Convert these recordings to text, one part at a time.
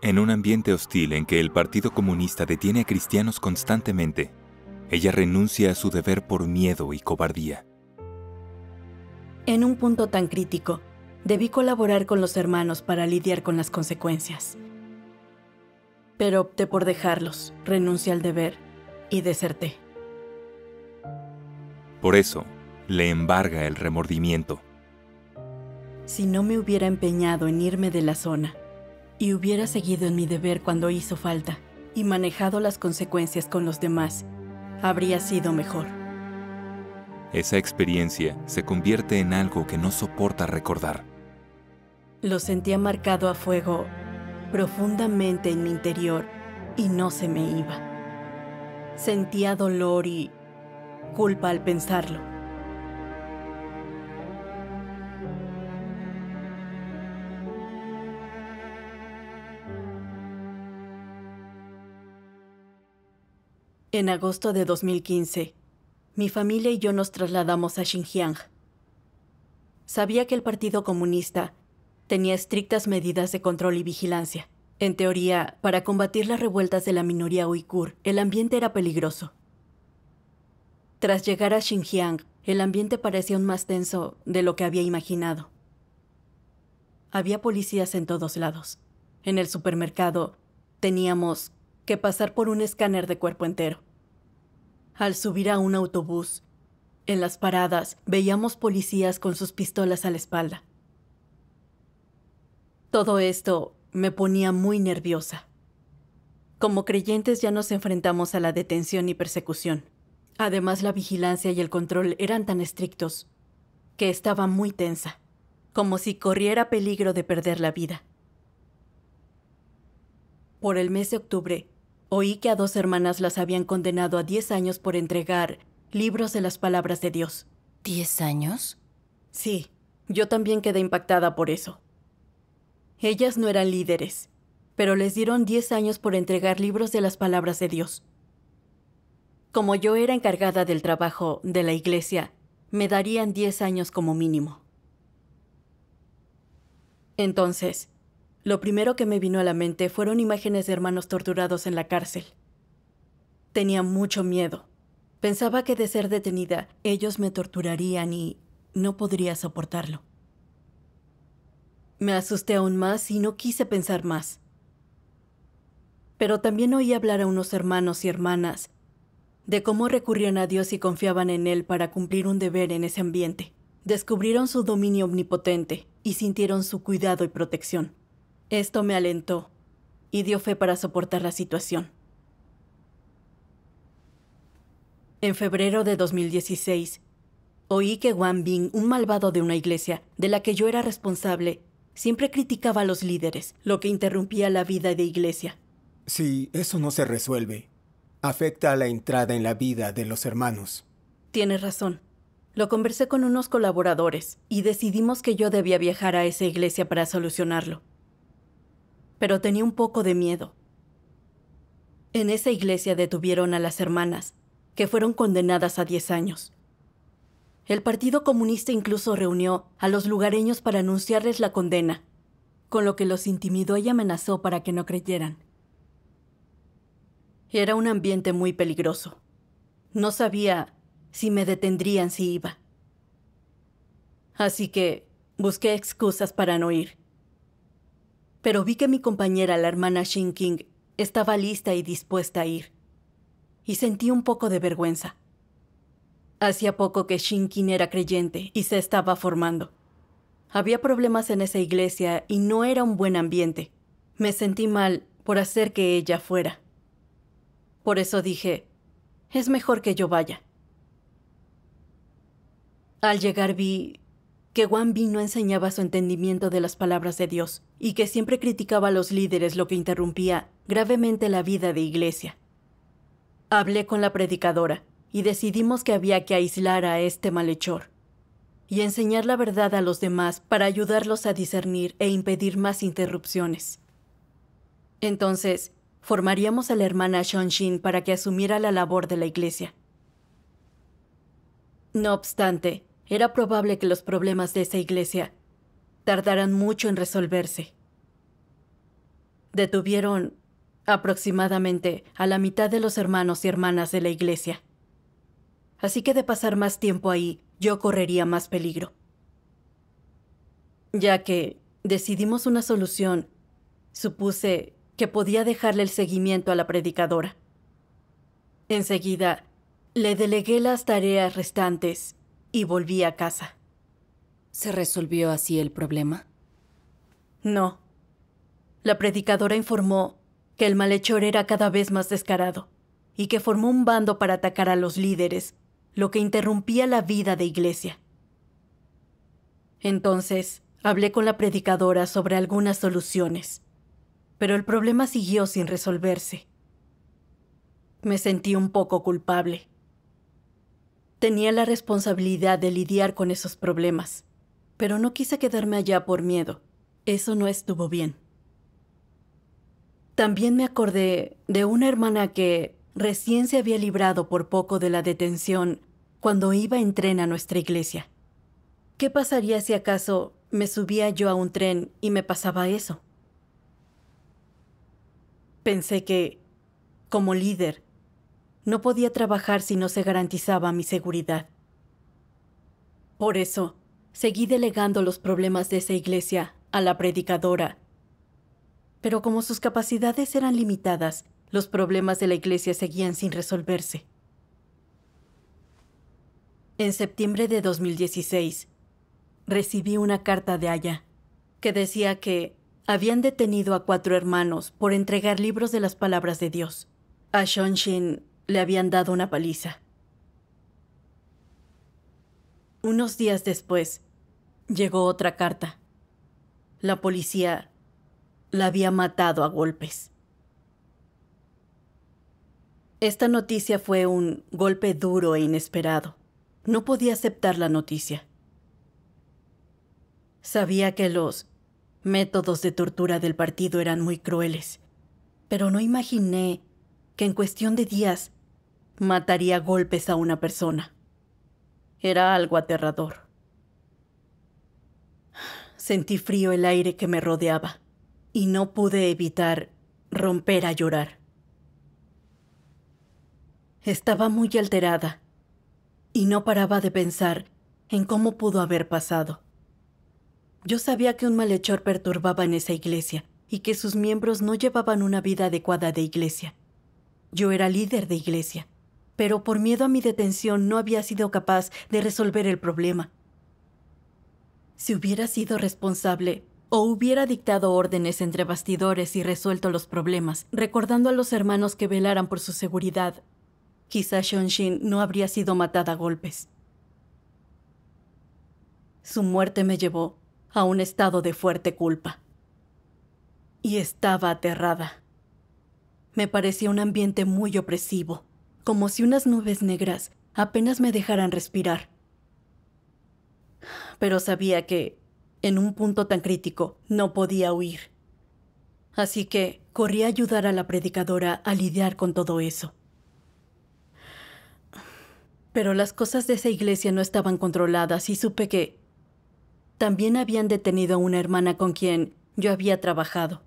En un ambiente hostil en que el Partido Comunista detiene a cristianos constantemente, ella renuncia a su deber por miedo y cobardía. En un punto tan crítico, debí colaborar con los hermanos para lidiar con las consecuencias. Pero opté por dejarlos, renuncié al deber y deserté. Por eso, le embarga el remordimiento. Si no me hubiera empeñado en irme de la zona y hubiera seguido en mi deber cuando hizo falta y manejado las consecuencias con los demás, habría sido mejor. Esa experiencia se convierte en algo que no soporta recordar. Lo sentía marcado a fuego profundamente en mi interior y no se me iba. Sentía dolor y culpa al pensarlo. En agosto de 2015, mi familia y yo nos trasladamos a Xinjiang. Sabía que el Partido Comunista tenía estrictas medidas de control y vigilancia. En teoría, para combatir las revueltas de la minoría uigur, el ambiente era peligroso. Tras llegar a Xinjiang, el ambiente parecía aún más tenso de lo que había imaginado. Había policías en todos lados. En el supermercado teníamos que pasar por un escáner de cuerpo entero. Al subir a un autobús, en las paradas veíamos policías con sus pistolas a la espalda. Todo esto me ponía muy nerviosa. Como creyentes ya nos enfrentamos a la detención y persecución. Además, la vigilancia y el control eran tan estrictos que estaba muy tensa, como si corriera peligro de perder la vida. Por el mes de octubre, oí que a 2 hermanas las habían condenado a 10 años por entregar libros de las palabras de Dios. ¿10 años? Sí, yo también quedé impactada por eso. Ellas no eran líderes, pero les dieron 10 años por entregar libros de las palabras de Dios. Como yo era encargada del trabajo de la iglesia, me darían 10 años como mínimo. Entonces, lo primero que me vino a la mente fueron imágenes de hermanos torturados en la cárcel. Tenía mucho miedo. Pensaba que de ser detenida, ellos me torturarían y no podría soportarlo. Me asusté aún más y no quise pensar más. Pero también oí hablar a unos hermanos y hermanas de cómo recurrían a Dios y confiaban en Él para cumplir un deber en ese ambiente. Descubrieron su dominio omnipotente y sintieron su cuidado y protección. Esto me alentó y dio fe para soportar la situación. En febrero de 2016, oí que Wang Bing, un malvado de una iglesia de la que yo era responsable, siempre criticaba a los líderes, lo que interrumpía la vida de iglesia. Si eso no se resuelve, afecta a la entrada en la vida de los hermanos. Tienes razón. Lo conversé con unos colaboradores y decidimos que yo debía viajar a esa iglesia para solucionarlo. Pero tenía un poco de miedo. En esa iglesia detuvieron a las hermanas, que fueron condenadas a 10 años. El Partido Comunista incluso reunió a los lugareños para anunciarles la condena, con lo que los intimidó y amenazó para que no creyeran. Era un ambiente muy peligroso. No sabía si me detendrían si iba. Así que busqué excusas para no ir. Pero vi que mi compañera, la hermana Shin King, estaba lista y dispuesta a ir. Y sentí un poco de vergüenza. Hacía poco que Shin King era creyente y se estaba formando. Había problemas en esa iglesia y no era un buen ambiente. Me sentí mal por hacer que ella fuera. Por eso dije, es mejor que yo vaya. Al llegar vi que Wang Bing no enseñaba su entendimiento de las palabras de Dios y que siempre criticaba a los líderes, lo que interrumpía gravemente la vida de iglesia. Hablé con la predicadora y decidimos que había que aislar a este malhechor y enseñar la verdad a los demás para ayudarlos a discernir e impedir más interrupciones. Entonces, formaríamos a la hermana Shonshin para que asumiera la labor de la iglesia. No obstante, era probable que los problemas de esa iglesia tardaran mucho en resolverse. Detuvieron aproximadamente a la mitad de los hermanos y hermanas de la iglesia. Así que de pasar más tiempo ahí, yo correría más peligro. Ya que decidimos una solución, supuse que podía dejarle el seguimiento a la predicadora. Enseguida, le delegué las tareas restantes y volví a casa. ¿Se resolvió así el problema? No. La predicadora informó que el malhechor era cada vez más descarado y que formó un bando para atacar a los líderes, lo que interrumpía la vida de iglesia. Entonces, hablé con la predicadora sobre algunas soluciones, pero el problema siguió sin resolverse. Me sentí un poco culpable. Tenía la responsabilidad de lidiar con esos problemas, pero no quise quedarme allá por miedo. Eso no estuvo bien. También me acordé de una hermana que recién se había librado por poco de la detención cuando iba en tren a nuestra iglesia. ¿Qué pasaría si acaso me subía yo a un tren y me pasaba eso? Pensé que, como líder, no podía trabajar si no se garantizaba mi seguridad. Por eso, seguí delegando los problemas de esa iglesia a la predicadora. Pero como sus capacidades eran limitadas, los problemas de la iglesia seguían sin resolverse. En septiembre de 2016, recibí una carta de allá que decía que habían detenido a 4 hermanos por entregar libros de las palabras de Dios. A Shonshin le habían dado una paliza. Unos días después, llegó otra carta. La policía la había matado a golpes. Esta noticia fue un golpe duro e inesperado. No podía aceptar la noticia. Sabía que los métodos de tortura del partido eran muy crueles, pero no imaginé que en cuestión de días mataría a golpes a una persona. Era algo aterrador. Sentí frío el aire que me rodeaba y no pude evitar romper a llorar. Estaba muy alterada y no paraba de pensar en cómo pudo haber pasado. Yo sabía que un malhechor perturbaba en esa iglesia y que sus miembros no llevaban una vida adecuada de iglesia. Yo era líder de iglesia, pero por miedo a mi detención no había sido capaz de resolver el problema. Si hubiera sido responsable o hubiera dictado órdenes entre bastidores y resuelto los problemas, recordando a los hermanos que velaran por su seguridad, quizá Shonshin no habría sido matada a golpes. Su muerte me llevó a un estado de fuerte culpa. Y estaba aterrada. Me parecía un ambiente muy opresivo, como si unas nubes negras apenas me dejaran respirar. Pero sabía que, en un punto tan crítico, no podía huir. Así que corrí a ayudar a la predicadora a lidiar con todo eso. Pero las cosas de esa iglesia no estaban controladas y supe que también habían detenido a una hermana con quien yo había trabajado.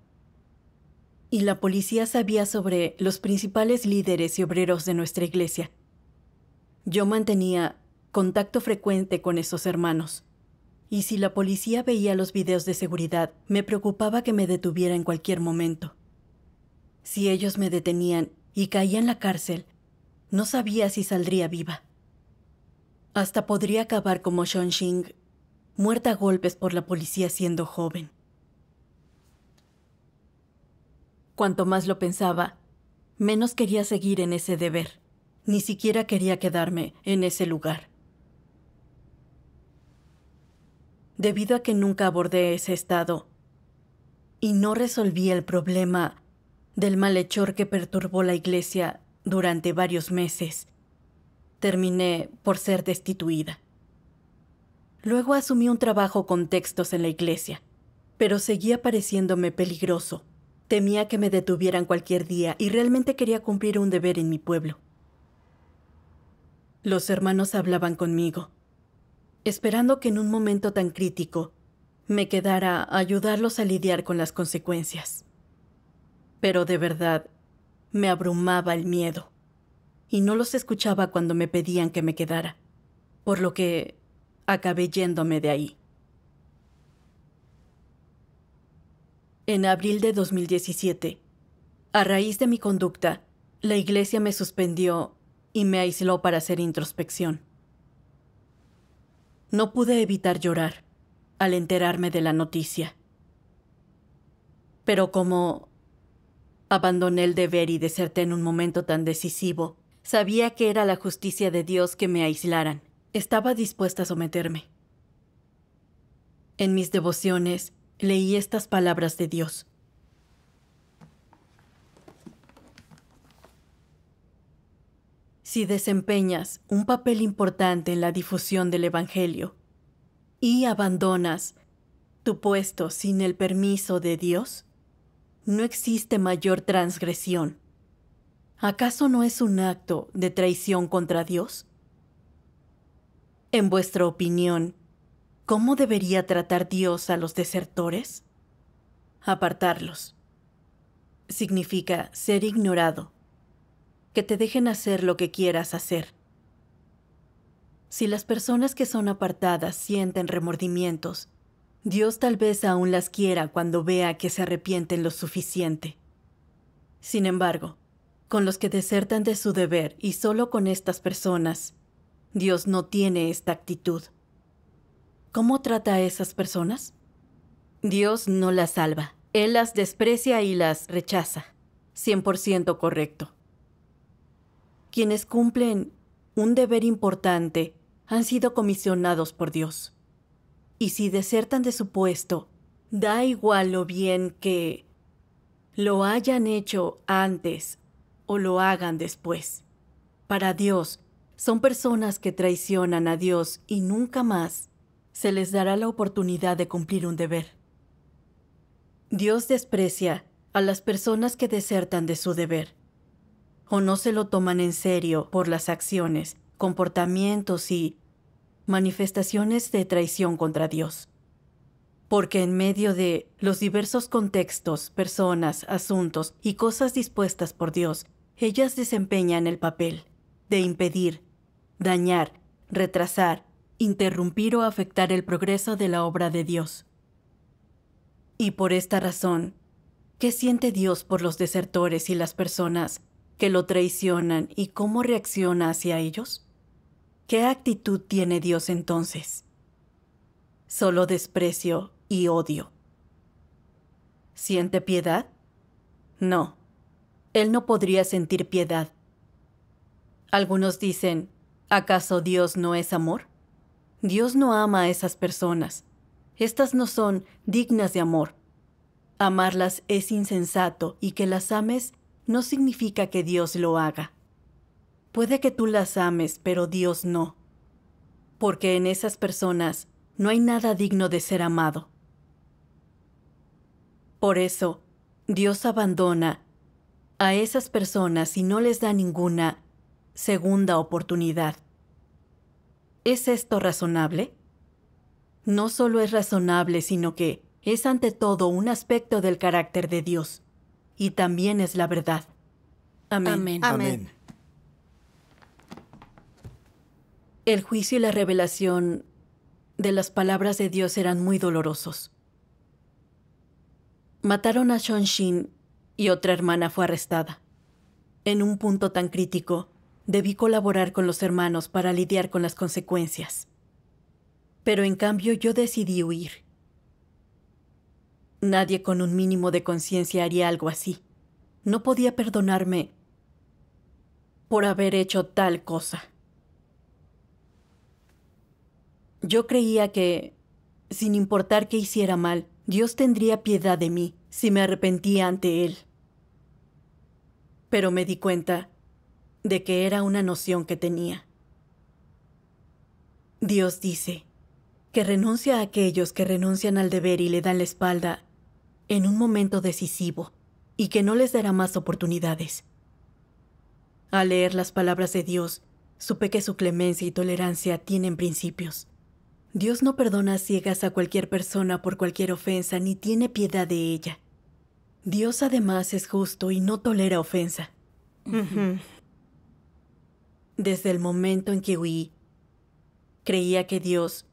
Y la policía sabía sobre los principales líderes y obreros de nuestra iglesia. Yo mantenía contacto frecuente con esos hermanos. Y si la policía veía los videos de seguridad, me preocupaba que me detuviera en cualquier momento. Si ellos me detenían y caía en la cárcel, no sabía si saldría viva. Hasta podría acabar como Shonshin, muerta a golpes por la policía siendo joven. Cuanto más lo pensaba, menos quería seguir en ese deber. Ni siquiera quería quedarme en ese lugar. Debido a que nunca abordé ese estado y no resolví el problema del malhechor que perturbó la iglesia durante varios meses, terminé por ser destituida. Luego asumí un trabajo con textos en la iglesia, pero seguía pareciéndome peligroso. Temía que me detuvieran cualquier día y realmente quería cumplir un deber en mi pueblo. Los hermanos hablaban conmigo, esperando que en un momento tan crítico me quedara a ayudarlos a lidiar con las consecuencias. Pero de verdad, me abrumaba el miedo, y no los escuchaba cuando me pedían que me quedara, por lo que acabé yéndome de ahí. En abril de 2017, a raíz de mi conducta, la iglesia me suspendió y me aisló para hacer introspección. No pude evitar llorar al enterarme de la noticia. Pero como abandoné el deber y deserté en un momento tan decisivo, sabía que era la justicia de Dios que me aislaran. Estaba dispuesta a someterme. En mis devociones leí estas palabras de Dios. Si desempeñas un papel importante en la difusión del Evangelio y abandonas tu puesto sin el permiso de Dios, no existe mayor transgresión. ¿Acaso no es un acto de traición contra Dios? En vuestra opinión, ¿cómo debería tratar Dios a los desertores? Apartarlos. Significa ser ignorado, que te dejen hacer lo que quieras hacer. Si las personas que son apartadas sienten remordimientos, Dios tal vez aún las quiera cuando vea que se arrepienten lo suficiente. Sin embargo, con los que desertan de su deber y solo con estas personas, Dios no tiene esta actitud. ¿Cómo trata a esas personas? Dios no las salva. Él las desprecia y las rechaza. 100% correcto. Quienes cumplen un deber importante han sido comisionados por Dios. Y si desertan de su puesto, da igual lo bien que lo hayan hecho antes o lo hagan después. Para Dios, son personas que traicionan a Dios y nunca más se les dará la oportunidad de cumplir un deber. Dios desprecia a las personas que desertan de su deber o no se lo toman en serio por las acciones, comportamientos y manifestaciones de traición contra Dios. Porque en medio de los diversos contextos, personas, asuntos y cosas dispuestas por Dios, ellas desempeñan el papel de impedir, dañar, retrasar, interrumpir o afectar el progreso de la obra de Dios. Y por esta razón, ¿qué siente Dios por los desertores y las personas que lo traicionan y cómo reacciona hacia ellos? ¿Qué actitud tiene Dios entonces? Solo desprecio y odio. ¿Siente piedad? No. Él no podría sentir piedad. Algunos dicen, ¿acaso Dios no es amor? Dios no ama a esas personas. Estas no son dignas de amor. Amarlas es insensato y que las ames no significa que Dios lo haga. Puede que tú las ames, pero Dios no. Porque en esas personas no hay nada digno de ser amado. Por eso, Dios abandona a esas personas y no les da ninguna segunda oportunidad. ¿Es esto razonable? No solo es razonable, sino que es ante todo un aspecto del carácter de Dios, y también es la verdad. Amén. Amén. Amén. El juicio y la revelación de las palabras de Dios eran muy dolorosos. Mataron a Sean Shin y otra hermana fue arrestada. En un punto tan crítico, debí colaborar con los hermanos para lidiar con las consecuencias. Pero en cambio yo decidí huir. Nadie con un mínimo de conciencia haría algo así. No podía perdonarme por haber hecho tal cosa. Yo creía que, sin importar que hiciera mal, Dios tendría piedad de mí si me arrepentía ante Él. Pero me di cuenta de que era una noción que tenía. Dios dice que renuncia a aquellos que renuncian al deber y le dan la espalda en un momento decisivo y que no les dará más oportunidades. Al leer las palabras de Dios, supe que su clemencia y tolerancia tienen principios. Dios no perdona a ciegas a cualquier persona por cualquier ofensa ni tiene piedad de ella. Dios además es justo y no tolera ofensa. Desde el momento en que huí, creía que Dios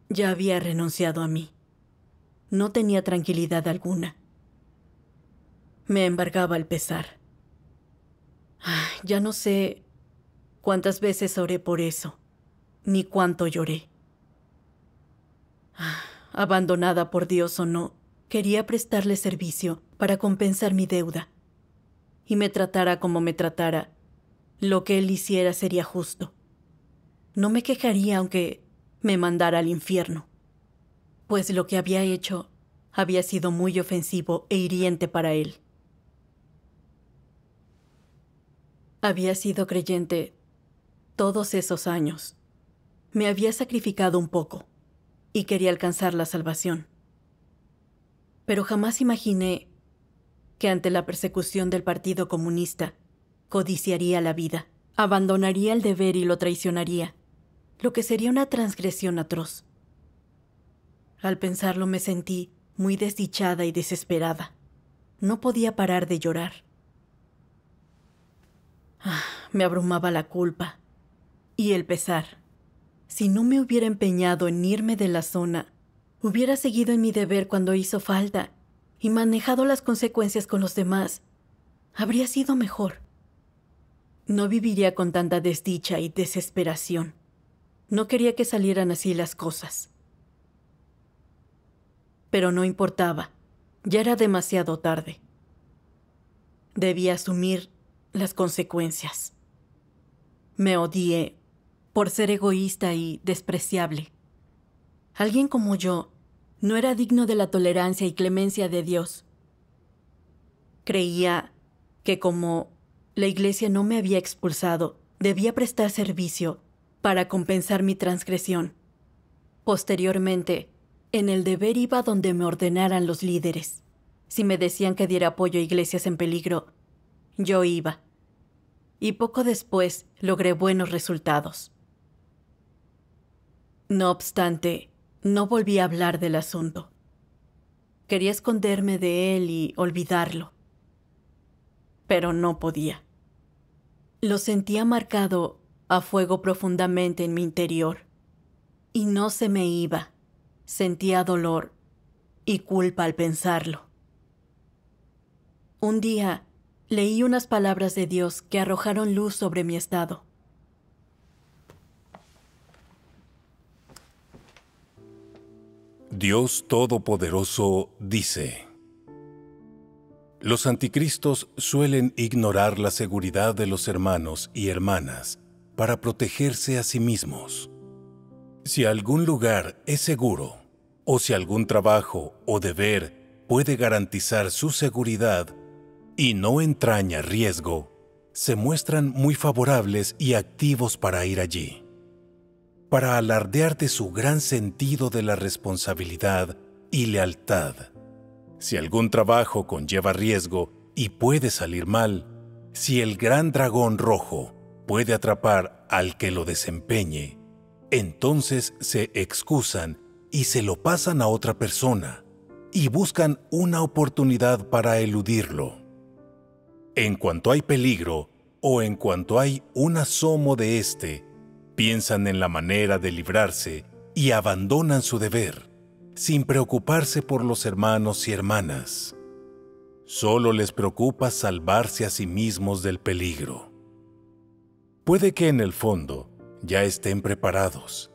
ya había renunciado a mí. No tenía tranquilidad alguna. Me embargaba el pesar. Ya no sé cuántas veces oré por eso, ni cuánto lloré. Abandonada por Dios o no, quería prestarle servicio para compensar mi deuda. Y me tratara como me tratara, lo que Él hiciera sería justo. No me quejaría aunque me mandara al infierno, pues lo que había hecho había sido muy ofensivo e hiriente para Él. Había sido creyente todos esos años. Me había sacrificado un poco y quería alcanzar la salvación. Pero jamás imaginé que ante la persecución del Partido Comunista codiciaría la vida, abandonaría el deber y lo traicionaría, lo que sería una transgresión atroz. Al pensarlo me sentí muy desdichada y desesperada. No podía parar de llorar. Me abrumaba la culpa y el pesar. Si no me hubiera empeñado en irme de la zona, hubiera seguido en mi deber cuando hizo falta y manejado las consecuencias con los demás. Habría sido mejor. No viviría con tanta desdicha y desesperación. No quería que salieran así las cosas. Pero no importaba. Ya era demasiado tarde. Debía asumir las consecuencias. Me odié por ser egoísta y despreciable. Alguien como yo no era digno de la tolerancia y clemencia de Dios. Creía que como la Iglesia no me había expulsado, debía prestar servicio para compensar mi transgresión. Posteriormente, en el deber iba donde me ordenaran los líderes. Si me decían que diera apoyo a iglesias en peligro, yo iba. Y poco después logré buenos resultados. No obstante, no volví a hablar del asunto. Quería esconderme de él y olvidarlo. Pero no podía. Lo sentía marcado a fuego profundamente en mi interior. Y no se me iba. Sentía dolor y culpa al pensarlo. Un día leí unas palabras de Dios que arrojaron luz sobre mi estado. Dios Todopoderoso dice: los anticristos suelen ignorar la seguridad de los hermanos y hermanas para protegerse a sí mismos. Si algún lugar es seguro, o si algún trabajo o deber puede garantizar su seguridad y no entraña riesgo, se muestran muy favorables y activos para ir allí, para alardear de su gran sentido de la responsabilidad y lealtad. Si algún trabajo conlleva riesgo y puede salir mal, si el gran dragón rojo puede atrapar al que lo desempeñe, entonces se excusan y se lo pasan a otra persona y buscan una oportunidad para eludirlo. En cuanto hay peligro o en cuanto hay un asomo de éste, piensan en la manera de librarse y abandonan su deber, sin preocuparse por los hermanos y hermanas. Solo les preocupa salvarse a sí mismos del peligro. Puede que en el fondo ya estén preparados.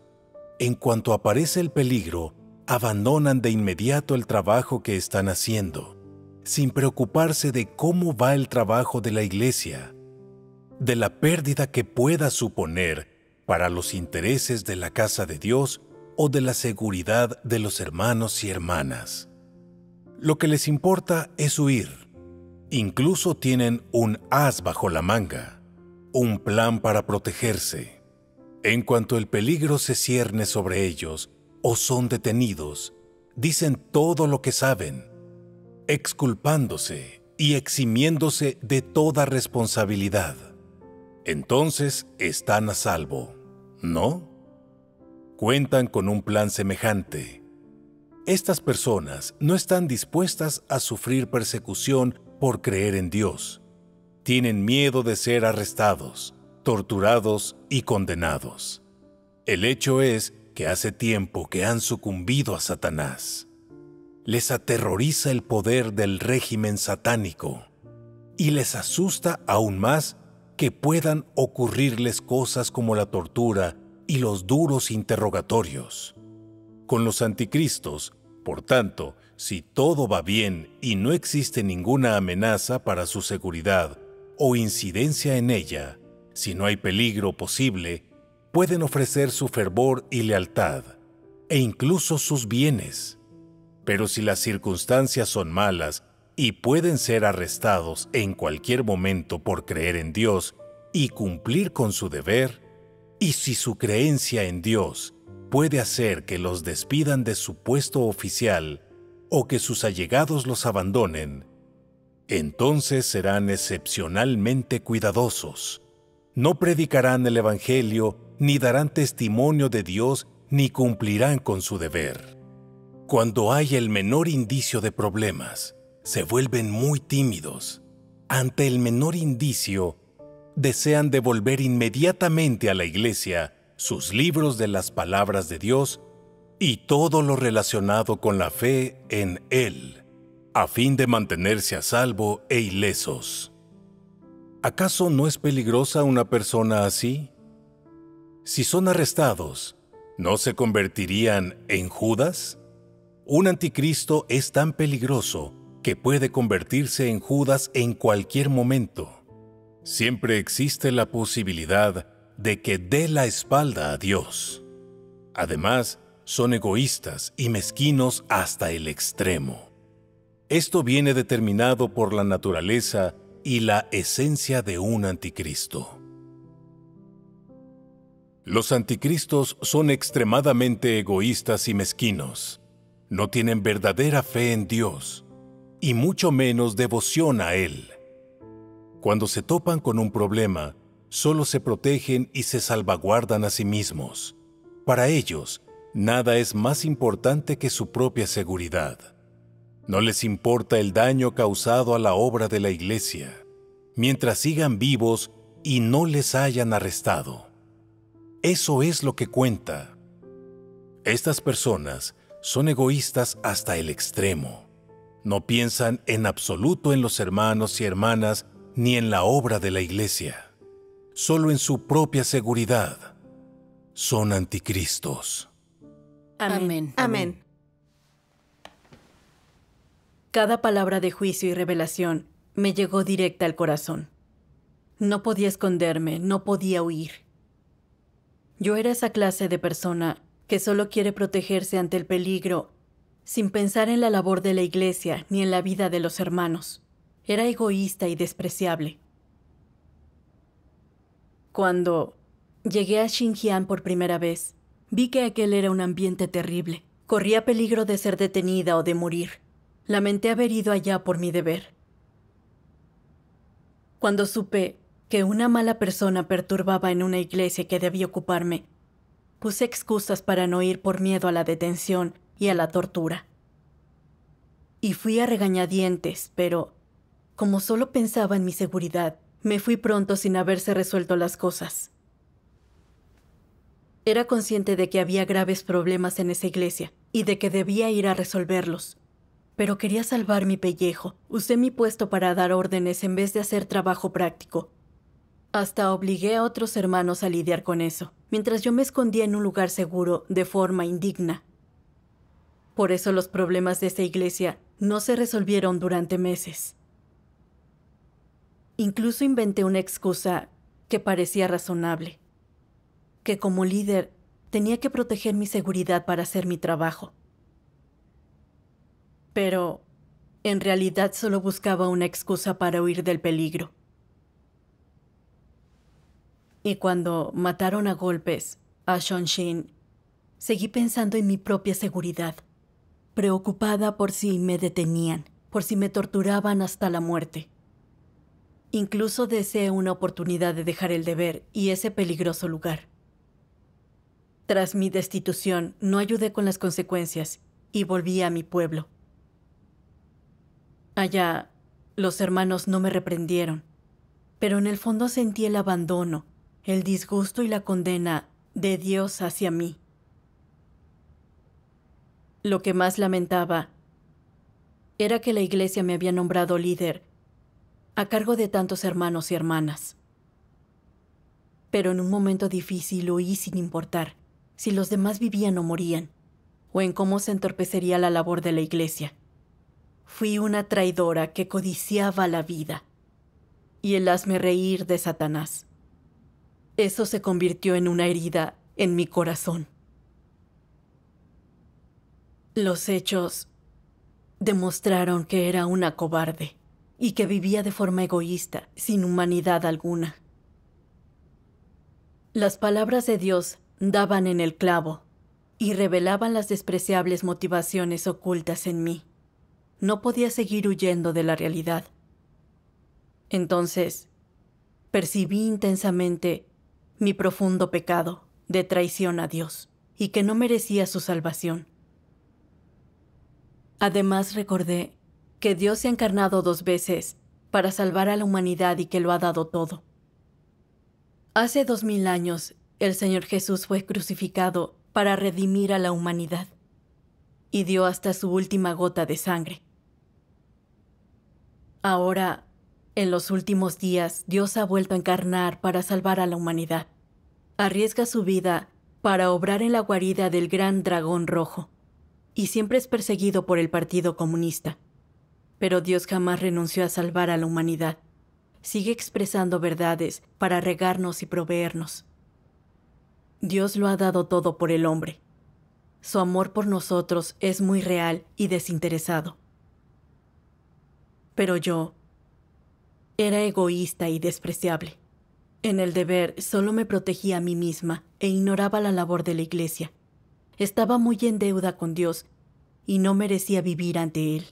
En cuanto aparece el peligro, abandonan de inmediato el trabajo que están haciendo, sin preocuparse de cómo va el trabajo de la iglesia, de la pérdida que pueda suponer para los intereses de la casa de Dios o de la seguridad de los hermanos y hermanas. Lo que les importa es huir. Incluso tienen un as bajo la manga, un plan para protegerse. En cuanto el peligro se cierne sobre ellos o son detenidos, dicen todo lo que saben, exculpándose y eximiéndose de toda responsabilidad. Entonces están a salvo, ¿no? Cuentan con un plan semejante. Estas personas no están dispuestas a sufrir persecución por creer en Dios. Tienen miedo de ser arrestados, torturados y condenados. El hecho es que hace tiempo que han sucumbido a Satanás. Les aterroriza el poder del régimen satánico y les asusta aún más que puedan ocurrirles cosas como la tortura y los duros interrogatorios. Con los anticristos, por tanto, si todo va bien y no existe ninguna amenaza para su seguridad o incidencia en ella, si no hay peligro posible, pueden ofrecer su fervor y lealtad, e incluso sus bienes. Pero si las circunstancias son malas y pueden ser arrestados en cualquier momento por creer en Dios y cumplir con su deber, y si su creencia en Dios puede hacer que los despidan de su puesto oficial o que sus allegados los abandonen, entonces serán excepcionalmente cuidadosos. No predicarán el Evangelio, ni darán testimonio de Dios, ni cumplirán con su deber. Cuando hay el menor indicio de problemas, se vuelven muy tímidos. Ante el menor indicio, desean devolver inmediatamente a la Iglesia sus libros de las palabras de Dios y todo lo relacionado con la fe en Él, a fin de mantenerse a salvo e ilesos. ¿Acaso no es peligrosa una persona así? Si son arrestados, ¿no se convertirían en Judas? Un anticristo es tan peligroso que puede convertirse en Judas en cualquier momento. Siempre existe la posibilidad de que dé la espalda a Dios. Además, son egoístas y mezquinos hasta el extremo. Esto viene determinado por la naturaleza y la esencia de un anticristo. Los anticristos son extremadamente egoístas y mezquinos. No tienen verdadera fe en Dios, y mucho menos devoción a Él. Cuando se topan con un problema, solo se protegen y se salvaguardan a sí mismos. Para ellos, nada es más importante que su propia seguridad. No les importa el daño causado a la obra de la Iglesia, mientras sigan vivos y no les hayan arrestado. Eso es lo que cuenta. Estas personas son egoístas hasta el extremo. No piensan en absoluto en los hermanos y hermanas ni en la obra de la Iglesia. Solo en su propia seguridad. Son anticristos. Amén. Amén. Cada palabra de juicio y revelación me llegó directa al corazón. No podía esconderme, no podía huir. Yo era esa clase de persona que solo quiere protegerse ante el peligro, sin pensar en la labor de la Iglesia ni en la vida de los hermanos. Era egoísta y despreciable. Cuando llegué a Xinjiang por primera vez, vi que aquel era un ambiente terrible. Corría peligro de ser detenida o de morir. Lamenté haber ido allá por mi deber. Cuando supe que una mala persona perturbaba en una iglesia que debía ocuparme, puse excusas para no ir por miedo a la detención y a la tortura. Y fui a regañadientes, pero como solo pensaba en mi seguridad, me fui pronto sin haberse resuelto las cosas. Era consciente de que había graves problemas en esa iglesia y de que debía ir a resolverlos. Pero quería salvar mi pellejo. Usé mi puesto para dar órdenes en vez de hacer trabajo práctico. Hasta obligué a otros hermanos a lidiar con eso, mientras yo me escondía en un lugar seguro de forma indigna. Por eso los problemas de esa iglesia no se resolvieron durante meses. Incluso inventé una excusa que parecía razonable, que como líder tenía que proteger mi seguridad para hacer mi trabajo. Pero en realidad solo buscaba una excusa para huir del peligro. Y cuando mataron a golpes a Shonshin, seguí pensando en mi propia seguridad, preocupada por si me detenían, por si me torturaban hasta la muerte. Incluso deseé una oportunidad de dejar el deber y ese peligroso lugar. Tras mi destitución, no ayudé con las consecuencias y volví a mi pueblo. Allá, los hermanos no me reprendieron, pero en el fondo sentí el abandono, el disgusto y la condena de Dios hacia mí. Lo que más lamentaba era que la iglesia me había nombrado líder a cargo de tantos hermanos y hermanas. Pero en un momento difícil huí sin importar si los demás vivían o morían, o en cómo se entorpecería la labor de la iglesia. Fui una traidora que codiciaba la vida y el hazme reír de Satanás. Eso se convirtió en una herida en mi corazón. Los hechos demostraron que era una cobarde y que vivía de forma egoísta, sin humanidad alguna. Las palabras de Dios daban en el clavo y revelaban las despreciables motivaciones ocultas en mí. No podía seguir huyendo de la realidad. Entonces, percibí intensamente mi profundo pecado de traición a Dios y que no merecía su salvación. Además, recordé que Dios se ha encarnado 2 veces para salvar a la humanidad y que lo ha dado todo. Hace 2000 años, el Señor Jesús fue crucificado para redimir a la humanidad y dio hasta su última gota de sangre. Ahora, en los últimos días, Dios ha vuelto a encarnar para salvar a la humanidad. Arriesga su vida para obrar en la guarida del gran dragón rojo y siempre es perseguido por el Partido Comunista. Pero Dios jamás renunció a salvar a la humanidad. Sigue expresando verdades para regarnos y proveernos. Dios lo ha dado todo por el hombre. Su amor por nosotros es muy real y desinteresado. Pero yo era egoísta y despreciable. En el deber solo me protegía a mí misma e ignoraba la labor de la iglesia. Estaba muy en deuda con Dios y no merecía vivir ante Él.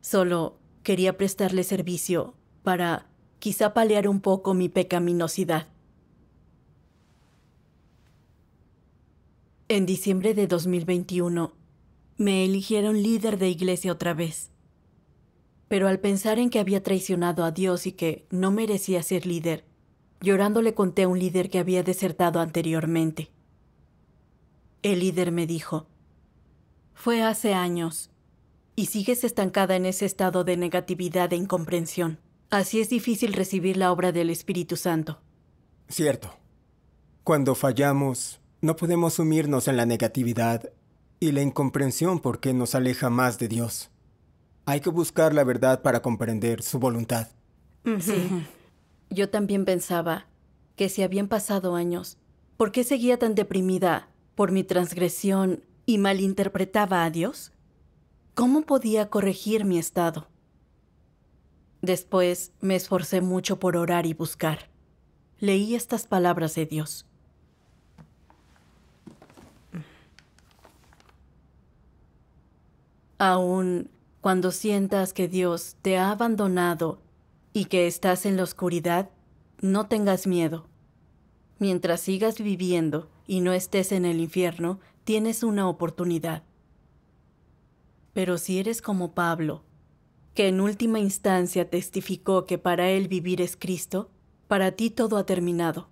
Solo quería prestarle servicio para quizá paliar un poco mi pecaminosidad. En diciembre de 2021, me eligieron líder de iglesia otra vez. Pero al pensar en que había traicionado a Dios y que no merecía ser líder, llorando le conté a un líder que había desertado anteriormente. El líder me dijo: «Fue hace años, y sigues estancada en ese estado de negatividad e incomprensión. Así es difícil recibir la obra del Espíritu Santo». Cierto. Cuando fallamos, no podemos sumirnos en la negatividad y la incomprensión porque nos aleja más de Dios. Hay que buscar la verdad para comprender su voluntad. Sí. Yo también pensaba que si habían pasado años, ¿por qué seguía tan deprimida por mi transgresión y malinterpretaba a Dios? ¿Cómo podía corregir mi estado? Después me esforcé mucho por orar y buscar. Leí estas palabras de Dios. Aún cuando sientas que Dios te ha abandonado y que estás en la oscuridad, no tengas miedo. Mientras sigas viviendo y no estés en el infierno, tienes una oportunidad. Pero si eres como Pablo, que en última instancia testificó que para él vivir es Cristo, para ti todo ha terminado.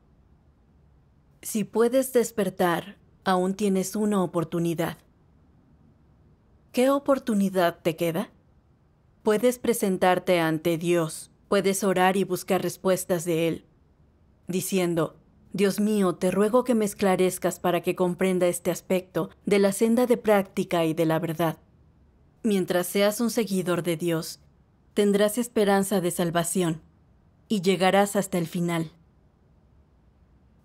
Si puedes despertar, aún tienes una oportunidad. ¿Qué oportunidad te queda? Puedes presentarte ante Dios, puedes orar y buscar respuestas de Él, diciendo: «Dios mío, te ruego que me esclarezcas para que comprenda este aspecto de la senda de práctica y de la verdad». Mientras seas un seguidor de Dios, tendrás esperanza de salvación y llegarás hasta el final.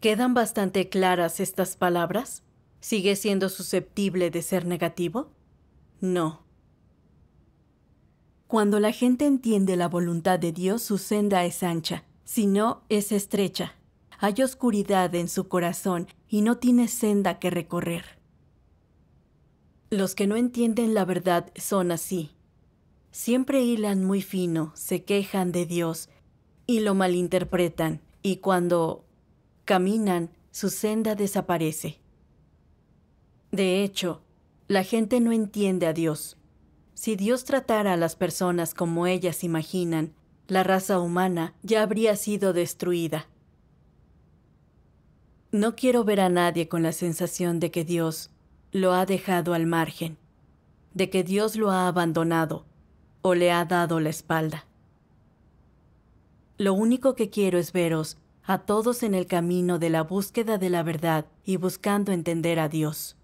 ¿Quedan bastante claras estas palabras? ¿Sigues siendo susceptible de ser negativo? No. Cuando la gente entiende la voluntad de Dios, su senda es ancha, si no, es estrecha. Hay oscuridad en su corazón y no tiene senda que recorrer. Los que no entienden la verdad son así. Siempre hilan muy fino, se quejan de Dios y lo malinterpretan, y cuando caminan, su senda desaparece. De hecho, La gente no entiende a Dios. Si Dios tratara a las personas como ellas imaginan, la raza humana ya habría sido destruida. No quiero ver a nadie con la sensación de que Dios lo ha dejado al margen, de que Dios lo ha abandonado o le ha dado la espalda. Lo único que quiero es veros a todos en el camino de la búsqueda de la verdad y buscando entender a Dios,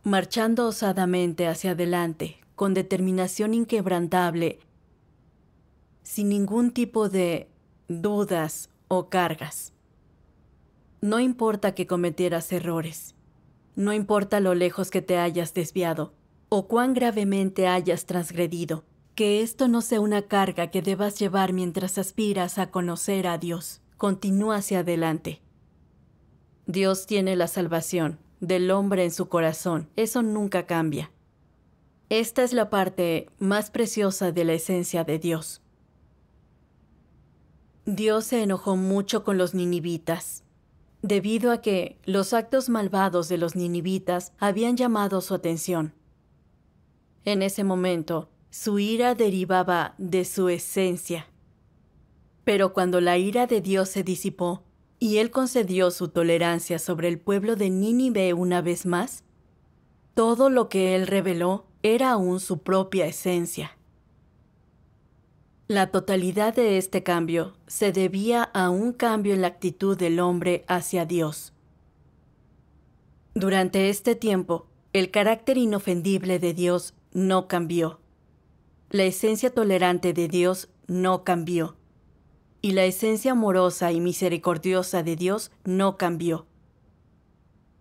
marchando osadamente hacia adelante, con determinación inquebrantable, sin ningún tipo de dudas o cargas. No importa que cometieras errores, no importa lo lejos que te hayas desviado o cuán gravemente hayas transgredido, que esto no sea una carga que debas llevar mientras aspiras a conocer a Dios. Continúa hacia adelante. Dios tiene la salvación del hombre en su corazón. Eso nunca cambia. Esta es la parte más preciosa de la esencia de Dios. Dios se enojó mucho con los ninivitas, debido a que los actos malvados de los ninivitas habían llamado su atención. En ese momento, su ira derivaba de su esencia. Pero cuando la ira de Dios se disipó y Él concedió su tolerancia sobre el pueblo de Nínive una vez más, todo lo que Él reveló era aún su propia esencia. La totalidad de este cambio se debía a un cambio en la actitud del hombre hacia Dios. Durante este tiempo, el carácter inofendible de Dios no cambió. La esencia tolerante de Dios no cambió. Y la esencia amorosa y misericordiosa de Dios no cambió.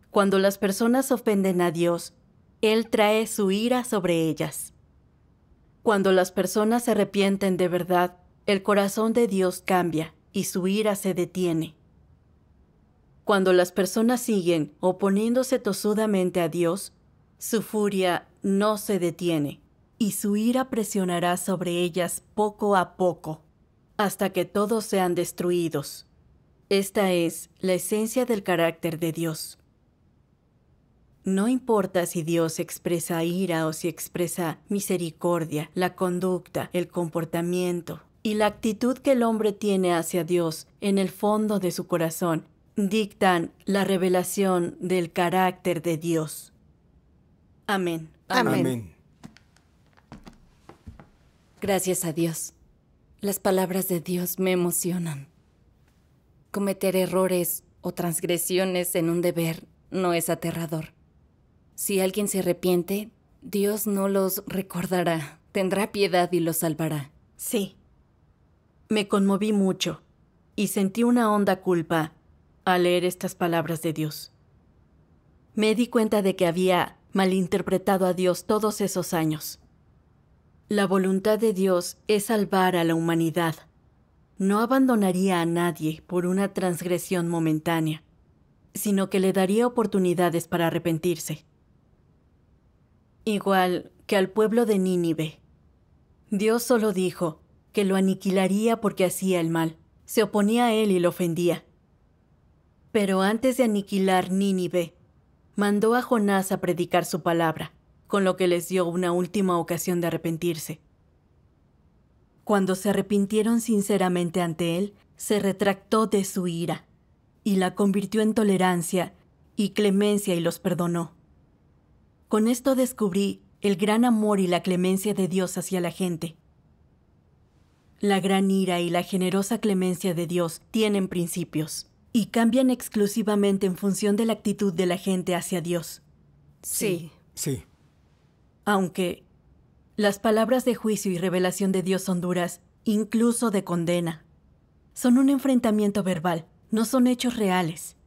Cuando las personas ofenden a Dios, Él trae su ira sobre ellas. Cuando las personas se arrepienten de verdad, el corazón de Dios cambia y su ira se detiene. Cuando las personas siguen oponiéndose tosudamente a Dios, su furia no se detiene y su ira presionará sobre ellas poco a poco, hasta que todos sean destruidos. Esta es la esencia del carácter de Dios. No importa si Dios expresa ira o si expresa misericordia, la conducta, el comportamiento y la actitud que el hombre tiene hacia Dios en el fondo de su corazón dictan la revelación del carácter de Dios. Amén. Amén. Gracias a Dios. Las palabras de Dios me emocionan. Cometer errores o transgresiones en un deber no es aterrador. Si alguien se arrepiente, Dios no los recordará, tendrá piedad y los salvará. Sí. Me conmoví mucho y sentí una honda culpa al leer estas palabras de Dios. Me di cuenta de que había malinterpretado a Dios todos esos años. La voluntad de Dios es salvar a la humanidad. No abandonaría a nadie por una transgresión momentánea, sino que le daría oportunidades para arrepentirse. Igual que al pueblo de Nínive. Dios solo dijo que lo aniquilaría porque hacía el mal, se oponía a él y lo ofendía. Pero antes de aniquilar Nínive, mandó a Jonás a predicar su palabra, con lo que les dio una última ocasión de arrepentirse. Cuando se arrepintieron sinceramente ante él, se retractó de su ira, y la convirtió en tolerancia y clemencia y los perdonó. Con esto descubrí el gran amor y la clemencia de Dios hacia la gente. La gran ira y la generosa clemencia de Dios tienen principios, y cambian exclusivamente en función de la actitud de la gente hacia Dios. Sí. Sí. Aunque las palabras de juicio y revelación de Dios son duras, incluso de condena. Son un enfrentamiento verbal, no son hechos reales.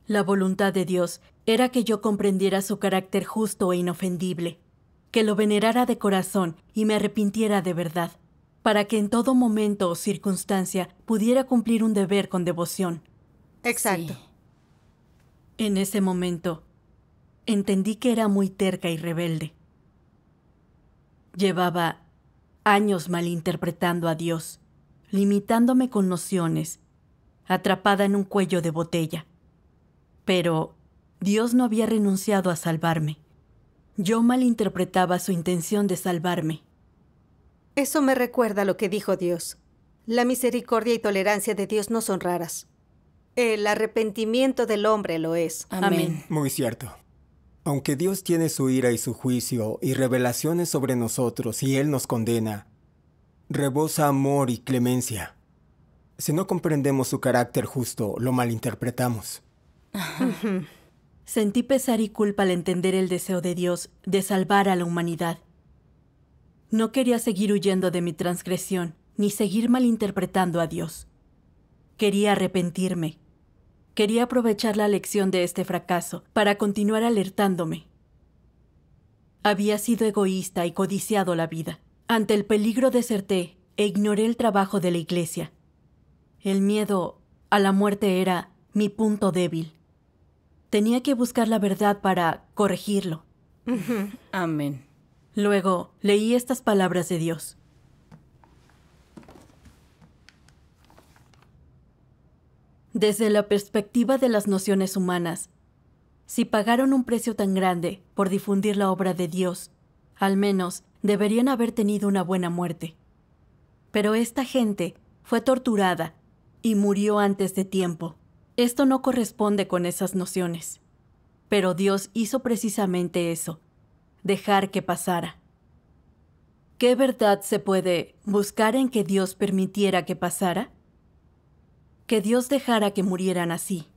La voluntad de Dios era que yo comprendiera su carácter justo e inofendible, que lo venerara de corazón y me arrepintiera de verdad, para que en todo momento o circunstancia pudiera cumplir un deber con devoción. Exacto. Sí. En ese momento, entendí que era muy terca y rebelde. Llevaba años malinterpretando a Dios, limitándome con nociones, atrapada en un cuello de botella. Pero Dios no había renunciado a salvarme. Yo malinterpretaba su intención de salvarme. Eso me recuerda lo que dijo Dios. La misericordia y tolerancia de Dios no son raras. El arrepentimiento del hombre lo es. Amén. Muy cierto. Aunque Dios tiene su ira y su juicio y revelaciones sobre nosotros y Él nos condena, rebosa amor y clemencia. Si no comprendemos su carácter justo, lo malinterpretamos. Sentí pesar y culpa al entender el deseo de Dios de salvar a la humanidad. No quería seguir huyendo de mi transgresión, ni seguir malinterpretando a Dios. Quería arrepentirme. Quería aprovechar la lección de este fracaso para continuar alertándome. Había sido egoísta y codiciado la vida. Ante el peligro deserté e ignoré el trabajo de la iglesia. El miedo a la muerte era mi punto débil. Tenía que buscar la verdad para corregirlo. Amén. Luego leí estas palabras de Dios. Desde la perspectiva de las nociones humanas, si pagaron un precio tan grande por difundir la obra de Dios, al menos deberían haber tenido una buena muerte. Pero esta gente fue torturada y murió antes de tiempo. Esto no corresponde con esas nociones. Pero Dios hizo precisamente eso, dejar que pasara. ¿Qué verdad se puede buscar en que Dios permitiera que pasara? Que Dios dejara que murieran así.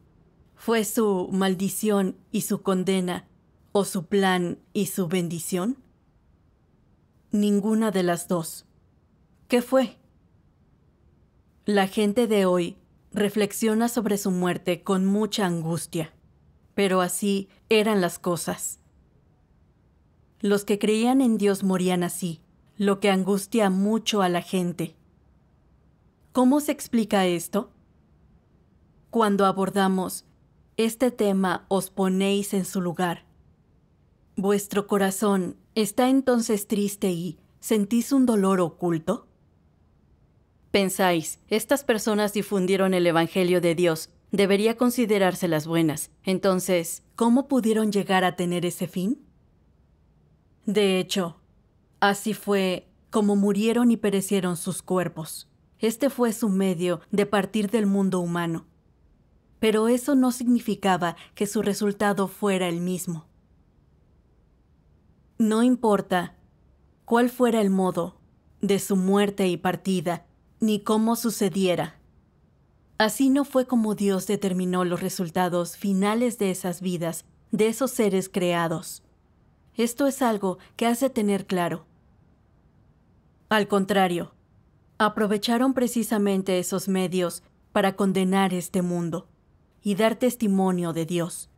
¿Fue su maldición y su condena, o su plan y su bendición? Ninguna de las dos. ¿Qué fue? La gente de hoy reflexiona sobre su muerte con mucha angustia, pero así eran las cosas. Los que creían en Dios morían así, lo que angustia mucho a la gente. ¿Cómo se explica esto? Cuando abordamos este tema os ponéis en su lugar. ¿Vuestro corazón está entonces triste y sentís un dolor oculto? Pensáis, estas personas difundieron el Evangelio de Dios, debería considerárselas buenas. Entonces, ¿cómo pudieron llegar a tener ese fin? De hecho, así fue como murieron y perecieron sus cuerpos. Este fue su medio de partir del mundo humano. Pero eso no significaba que su resultado fuera el mismo. No importa cuál fuera el modo de su muerte y partida, ni cómo sucediera. Así no fue como Dios determinó los resultados finales de esas vidas, de esos seres creados. Esto es algo que has de tener claro. Al contrario, aprovecharon precisamente esos medios para condenar este mundo y dar testimonio de Dios.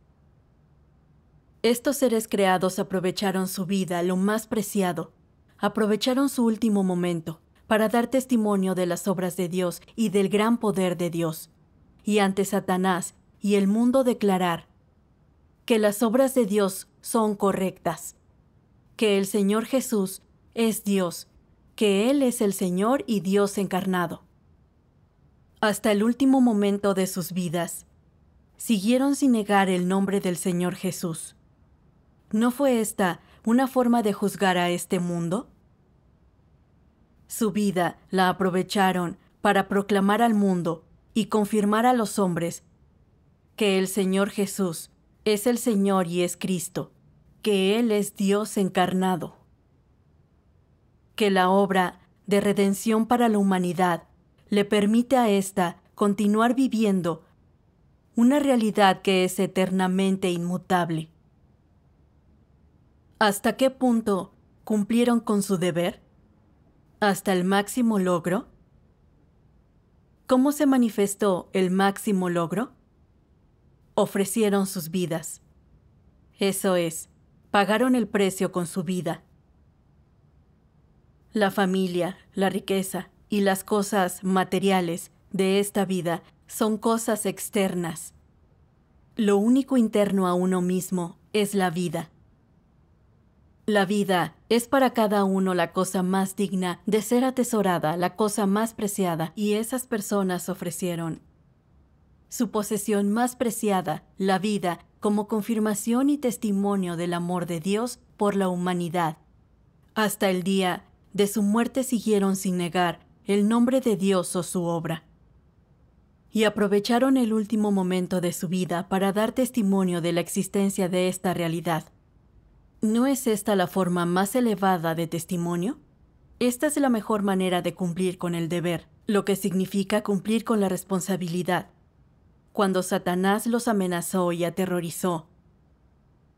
Estos seres creados aprovecharon su vida, lo más preciado, aprovecharon su último momento para dar testimonio de las obras de Dios y del gran poder de Dios, y ante Satanás y el mundo declarar que las obras de Dios son correctas, que el Señor Jesús es Dios, que Él es el Señor y Dios encarnado. Hasta el último momento de sus vidas, siguieron sin negar el nombre del Señor Jesús. ¿No fue esta una forma de juzgar a este mundo? Su vida la aprovecharon para proclamar al mundo y confirmar a los hombres que el Señor Jesús es el Señor y es Cristo, que Él es Dios encarnado, que la obra de redención para la humanidad le permite a ésta continuar viviendo una realidad que es eternamente inmutable. ¿Hasta qué punto cumplieron con su deber? ¿Hasta el máximo logro? ¿Cómo se manifestó el máximo logro? Ofrecieron sus vidas. Eso es, pagaron el precio con su vida. La familia, la riqueza y las cosas materiales de esta vida son cosas externas. Lo único interno a uno mismo es la vida. La vida es para cada uno la cosa más digna de ser atesorada, la cosa más preciada, y esas personas ofrecieron su posesión más preciada, la vida, como confirmación y testimonio del amor de Dios por por la humanidad. Hasta el día de su muerte siguieron sin negar el nombre de Dios o su obra. Y aprovecharon el último momento de su vida para dar testimonio de la existencia de esta realidad. ¿No es esta la forma más elevada de testimonio? Esta es la mejor manera de cumplir con el deber, lo que significa cumplir con la responsabilidad. Cuando Satanás los amenazó y aterrorizó,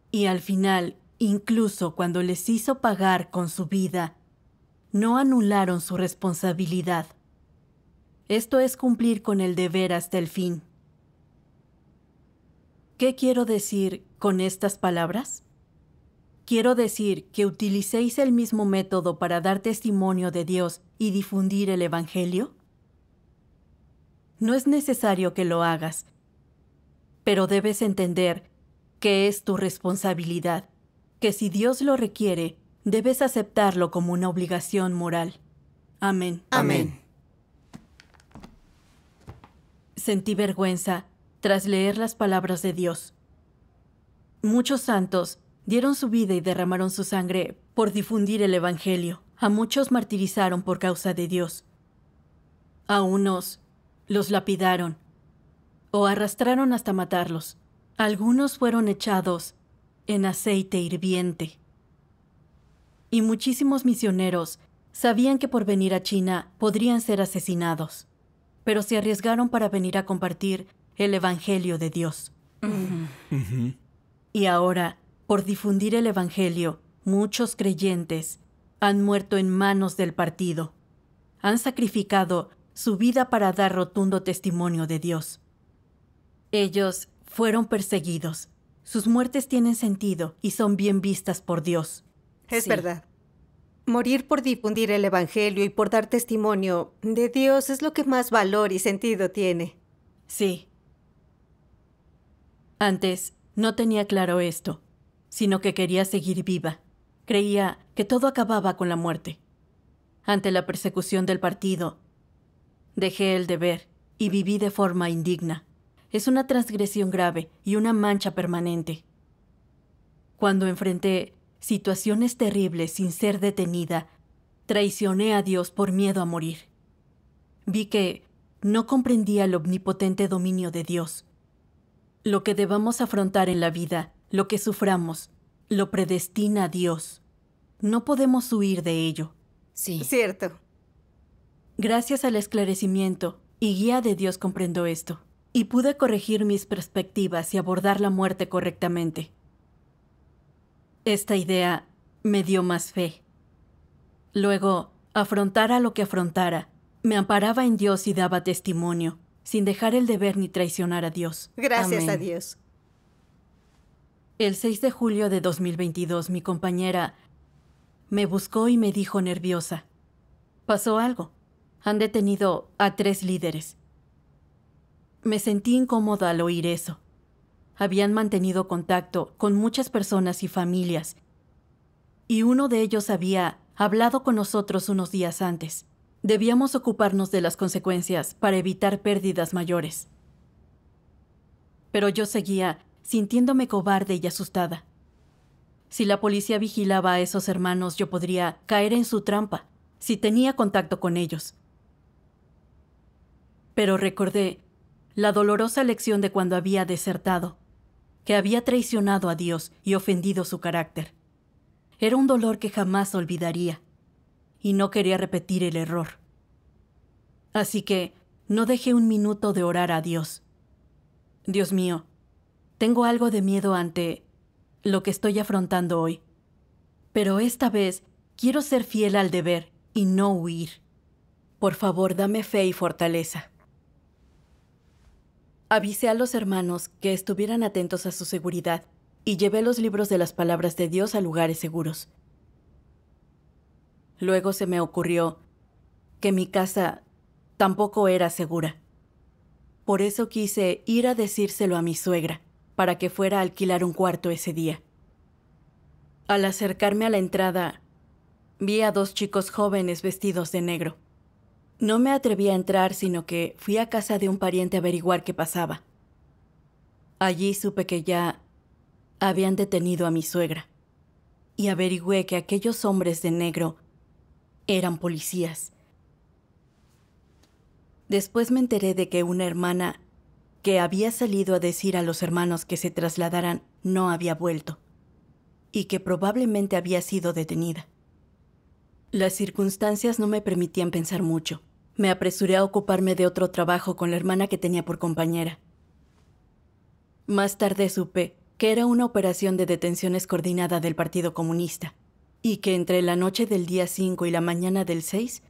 y al final, incluso cuando les hizo pagar con su vida, no anularon su responsabilidad. Esto es cumplir con el deber hasta el fin. ¿Qué quiero decir con estas palabras? Quiero decir que utilicéis el mismo método para dar testimonio de Dios y difundir el Evangelio. No es necesario que lo hagas, pero debes entender que es tu responsabilidad, que si Dios lo requiere, debes aceptarlo como una obligación moral. Amén. Amén. Sentí vergüenza tras leer las palabras de Dios. Muchos santos dieron su vida y derramaron su sangre por difundir el Evangelio. A muchos martirizaron por causa de Dios. A unos los lapidaron o arrastraron hasta matarlos. Algunos fueron echados en aceite hirviente. Y muchísimos misioneros sabían que por venir a China podrían ser asesinados, pero se arriesgaron para venir a compartir el Evangelio de Dios. Y ahora, por difundir el Evangelio, muchos creyentes han muerto en manos del partido. Han sacrificado su vida para dar rotundo testimonio de Dios. Ellos fueron perseguidos. Sus muertes tienen sentido y son bien vistas por Dios. Es verdad. Morir por difundir el Evangelio y por dar testimonio de Dios es lo que más valor y sentido tiene. Sí. Antes no tenía claro esto, sino que quería seguir viva. Creía que todo acababa con la muerte. Ante la persecución del partido, dejé el deber y viví de forma indigna. Es una transgresión grave y una mancha permanente. Cuando enfrenté situaciones terribles sin ser detenida, traicioné a Dios por miedo a morir. Vi que no comprendía el omnipotente dominio de Dios. Lo que debamos afrontar en la vida, lo que suframos, lo predestina Dios. No podemos huir de ello. Sí. Cierto. Gracias al esclarecimiento y guía de Dios comprendo esto, y pude corregir mis perspectivas y abordar la muerte correctamente. Esta idea me dio más fe. Luego, afrontara lo que afrontara, me amparaba en Dios y daba testimonio, sin dejar el deber ni traicionar a Dios. Gracias Amén. a Dios. El 6 de julio de 2022, mi compañera me buscó y me dijo nerviosa: pasó algo. Han detenido a 3 líderes. Me sentí incómoda al oír eso. Habían mantenido contacto con muchas personas y familias, y uno de ellos había hablado con nosotros unos días antes. Debíamos ocuparnos de las consecuencias para evitar pérdidas mayores. Pero yo seguía sintiéndome cobarde y asustada. Si la policía vigilaba a esos hermanos, yo podría caer en su trampa, si tenía contacto con ellos. Pero recordé la dolorosa lección de cuando había desertado, que había traicionado a Dios y ofendido su carácter. Era un dolor que jamás olvidaría, y no quería repetir el error. Así que no dejé un minuto de orar a Dios. Dios mío, tengo algo de miedo ante lo que estoy afrontando hoy, pero esta vez quiero ser fiel al deber y no huir. Por favor, dame fe y fortaleza. Avisé a los hermanos que estuvieran atentos a su seguridad y llevé los libros de las palabras de Dios a lugares seguros. Luego se me ocurrió que mi casa tampoco era segura. Por eso quise ir a decírselo a mi suegra, para que fuera a alquilar un cuarto ese día. Al acercarme a la entrada, vi a 2 chicos jóvenes vestidos de negro. No me atreví a entrar, sino que fui a casa de un pariente a averiguar qué pasaba. Allí supe que ya habían detenido a mi suegra. y averigüé que aquellos hombres de negro eran policías. Después me enteré de que una hermana que había salido a decir a los hermanos que se trasladaran no había vuelto y que probablemente había sido detenida. Las circunstancias no me permitían pensar mucho. Me apresuré a ocuparme de otro trabajo con la hermana que tenía por compañera. Más tarde supe que era una operación de detenciones coordinada del Partido Comunista y que entre la noche del día 5 y la mañana del 6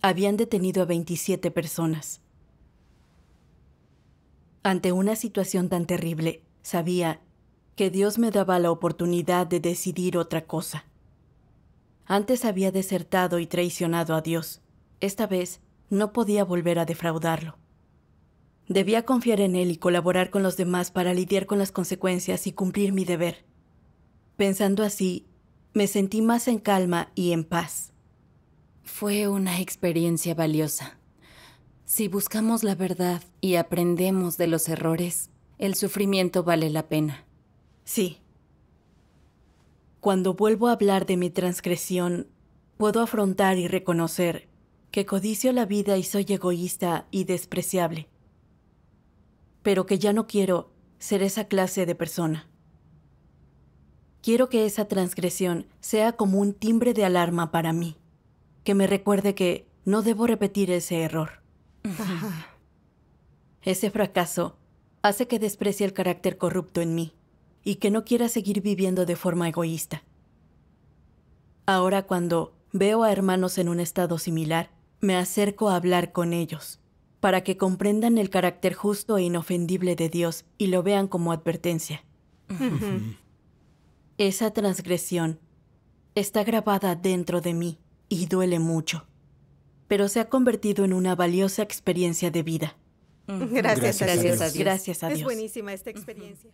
habían detenido a 27 personas. Ante una situación tan terrible, sabía que Dios me daba la oportunidad de decidir otra cosa. Antes había desertado y traicionado a Dios. Esta vez no podía volver a defraudarlo. Debía confiar en Él y colaborar con los demás para lidiar con las consecuencias y cumplir mi deber. Pensando así, me sentí más en calma y en paz. Fue una experiencia valiosa. Si buscamos la verdad y aprendemos de los errores, el sufrimiento vale la pena. Sí. Cuando vuelvo a hablar de mi transgresión, puedo afrontar y reconocer que codicio la vida y soy egoísta y despreciable, pero que ya no quiero ser esa clase de persona. Quiero que esa transgresión sea como un timbre de alarma para mí, que me recuerde que no debo repetir ese error. Ese fracaso hace que desprecie el carácter corrupto en mí y que no quiera seguir viviendo de forma egoísta. Ahora, cuando veo a hermanos en un estado similar, me acerco a hablar con ellos, para que comprendan el carácter justo e inofendible de Dios y lo vean como advertencia. Esa transgresión está grabada dentro de mí y duele mucho, pero se ha convertido en una valiosa experiencia de vida. Gracias a Dios. Gracias a Dios. Es buenísima esta experiencia.